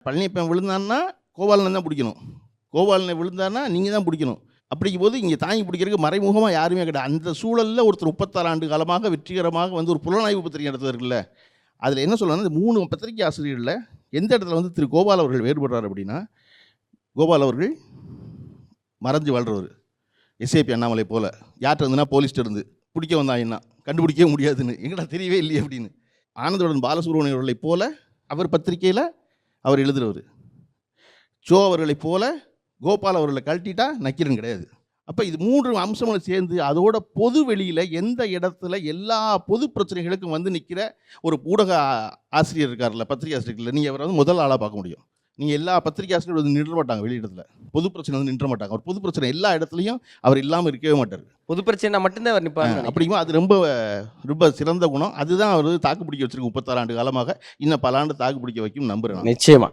பழனியப்பன் விழுந்தான்னா கோபாலனை தான் பிடிக்கணும், கோபாலனை விழுந்தான்னா நீங்கள் தான் பிடிக்கணும். அப்படிங்கும்போது இங்கே தாங்கி பிடிக்கிறதுக்கு மறைமுகமாக யாருமே கிடையாது. அந்த சூழலில் ஒருத்தர் 36 ஆண்டு காலமாக வெற்றிகரமாக வந்து ஒரு புலனாய்வு பத்திரிகை நடத்துவார்ல, அதில் என்ன சொல்லணும்னா இந்த 3 பத்திரிகை ஆசிரியர்களில் எந்த இடத்துல வந்து திரு கோபால் அவர்கள் வேறுபடுறார் அப்படின்னா, கோபால் அவர்கள் மறைஞ்சு வாழ்கிறவர், எஸ்ஏபி அண்ணாமலை போல். யார்கிட்ட இருந்துன்னா போலீஸ்ட்டு இருந்து பிடிக்க வந்தாங்கன்னா கண்டுபிடிக்கவே முடியாதுன்னு, எங்கடா தெரியவே இல்லையே அப்படின்னு. ஆனந்தவுடன் பாலசுப்ரமணியம் அவர்களை போல அவர் பத்திரிகையில் அவர் எழுதுகிறவர். சோ அவர்களை போல கோபால் அவர்களை கழட்டிட்டா நக்கீரன் கிடையாது. அப்போ இது 3 அம்சங்களும் சேர்ந்து அதோட பொது வெளியில் எந்த இடத்துல எல்லா பொது பிரச்சனைகளுக்கும் வந்து நிற்கிற ஒரு ஊடக ஆசிரியர் இருக்கார்ல, பத்திரிகை ஆசிரியர்கள், நீங்கள் அவரை வந்து முதல் ஆளாக பார்க்க முடியும். நீங்கள் எல்லா பத்திரிகை ஆசிரியர்கள் வந்து நின்ற மாட்டாங்க வெளியிடத்தில், பொது பிரச்சனை வந்து நின்ற மாட்டாங்க. அவர் பொது பிரச்சனை எல்லா இடத்துலையும் அவர் இல்லாமல் இருக்கவே மாட்டார். பொது பிரச்சனை மட்டும்தான் அவர் நிற்பார். அப்படிங்கும்போது அது ரொம்ப ரொம்ப சிறந்த குணம். அதுதான் அவர் தாக்கு பிடிக்க வச்சிருக்கு 36 ஆண்டு காலமாக. இன்னும் பல ஆண்டு தாக்கு பிடிக்க வைக்கும் நம்புகிறேன். நிச்சயமா.